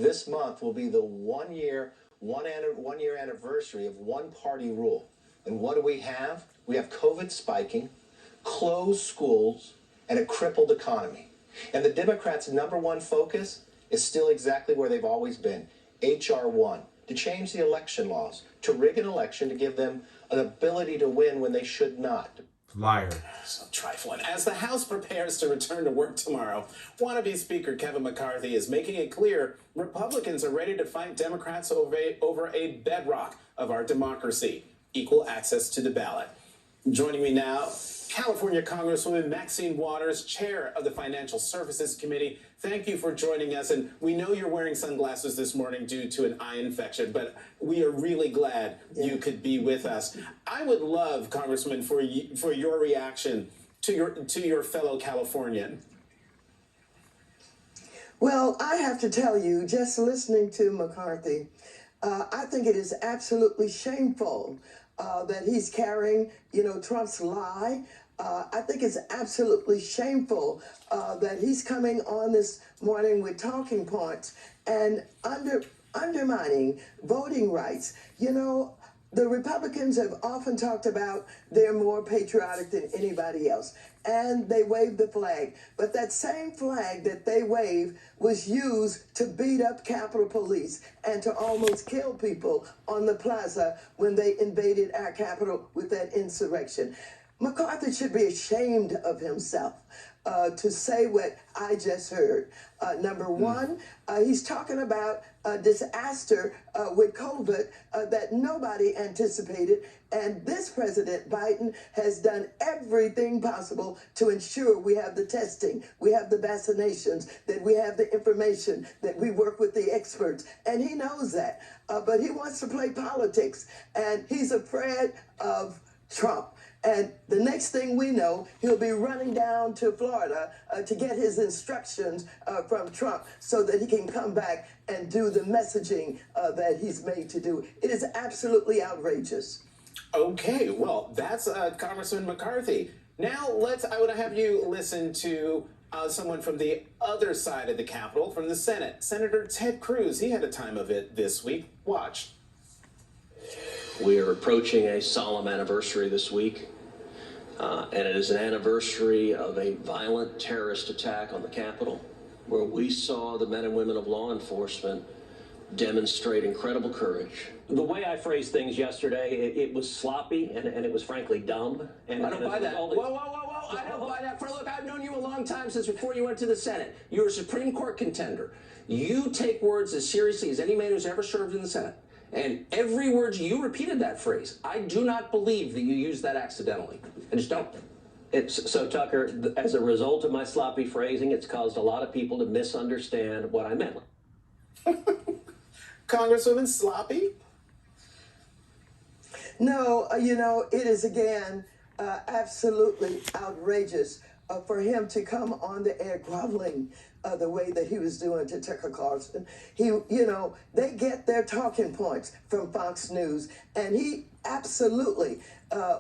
This month will be the one-year anniversary of one-party rule. And what do we have? We have COVID spiking, closed schools, and a crippled economy. And the Democrats' number one focus is still exactly where they've always been, H.R. 1, to change the election laws, to rig an election to give them an ability to win when they should not. Liar. So trifling. As the House prepares to return to work tomorrow, wannabe Speaker Kevin McCarthy is making it clear Republicans are ready to fight Democrats over a bedrock of our democracy, equal access to the ballot. Joining me now, California Congresswoman Maxine Walters, chair of the Financial Services Committee. Thank you for joining us. And we know you're wearing sunglasses this morning due to an eye infection, but we are really glad you could be with us. I would love, Congressman, for your reaction to your fellow Californian. Well, I have to tell you, just listening to McCarthy, I think it is absolutely shameful that he's carrying, Trump's lie. I think it's absolutely shameful that he's coming on this morning with talking points and undermining voting rights. The Republicans have often talked about they're more patriotic than anybody else, and they wave the flag. But that same flag that they wave was used to beat up Capitol Police and to almost kill people on the plaza when they invaded our Capitol with that insurrection. McCarthy should be ashamed of himself to say what I just heard. Number one, he's talking about a disaster with COVID that nobody anticipated. And this President Biden has done everything possible to ensure we have the testing, we have the vaccinations, that we have the information, that we work with the experts. And he knows that. But he wants to play politics, and he's afraid of Trump. And the next thing we know, he'll be running down to Florida to get his instructions from Trump so that he can come back and do the messaging that he's made to do. It is absolutely outrageous. Okay, well, that's Congressman McCarthy. Now, I want to have you listen to someone from the other side of the Capitol, from the Senate. Senator Ted Cruz, he had a time of it this week. Watch. We are approaching a solemn anniversary this week, and it is an anniversary of a violent terrorist attack on the Capitol, where we saw the men and women of law enforcement demonstrate incredible courage. The way I phrased things yesterday, it was sloppy and it was frankly dumb. And I don't buy that. Whoa. I don't buy that. Look, I've known you a long time, since before you went to the Senate. You're a Supreme Court contender. You take words as seriously as any man who's ever served in the Senate. And every word you repeated that phrase. I do not believe that you used that accidentally. I just don't. So, Tucker, as a result of my sloppy phrasing, it's caused a lot of people to misunderstand what I meant. Congresswoman Sloppy? No, it is, again, absolutely outrageous for him to come on the air groveling the way that he was doing to Tucker Carlson. They get their talking points from Fox News, and he absolutely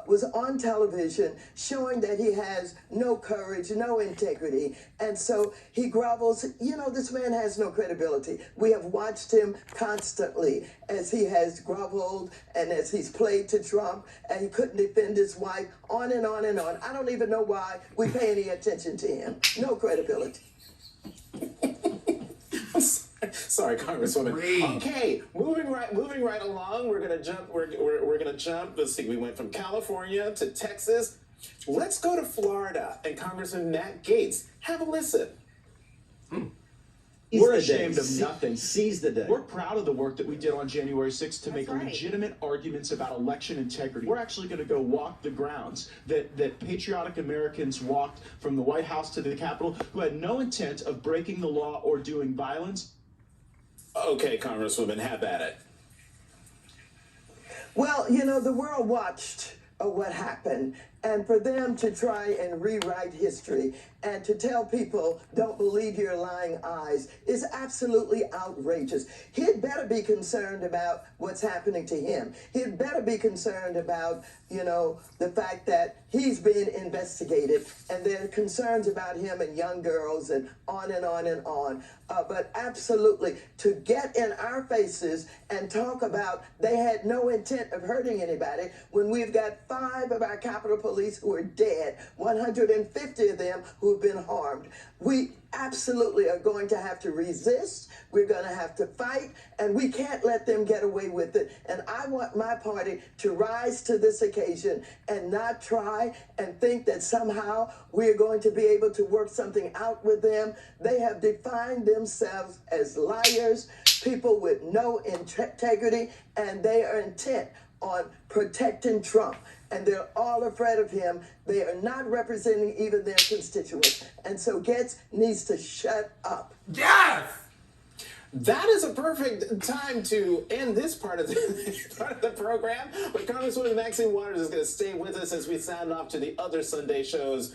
was on television showing that he has no courage, no integrity. And so he grovels. This man has no credibility. We have watched him constantly as he has groveled and as he's played to Trump, and he couldn't defend his wife, on and on and on. I don't even know why we pay any attention to him. No credibility. Sorry, Congresswoman. Okay, moving right along. We're gonna jump. We're gonna jump. Let's see. We went from California to Texas. Let's go to Florida and Congressman Matt Gaetz. Have a listen. We're ashamed of nothing. Seize the day. We're proud of the work that we did on January 6th to make legitimate arguments about election integrity. We're actually going to go walk the grounds that patriotic Americans walked from the White House to the Capitol, who had no intent of breaking the law or doing violence. Okay, Congresswoman, have at it. Well, the world watched what happened, And for them to try and rewrite history and to tell people, don't believe your lying eyes, is absolutely outrageous. He'd better be concerned about what's happening to him. He'd better be concerned about, the fact that he's being investigated, and there are concerns about him and young girls and on and on and on. But absolutely, to get in our faces and talk about they had no intent of hurting anybody when we've got 5 of our Capitol Police who are dead, 150 of them who have been harmed. We absolutely are going to have to resist. We're going to have to fight, and we can't let them get away with it. And I want my party to rise to this occasion and not try and think that somehow we're going to be able to work something out with them. They have defined themselves as liars, people with no integrity, and they are intent on protecting Trump. And they're all afraid of him. They are not representing even their constituents. And so Gaetz needs to shut up. Yes! That is a perfect time to end this part of the program. But Congresswoman Maxine Walters is going to stay with us as we sound off to the other Sunday shows.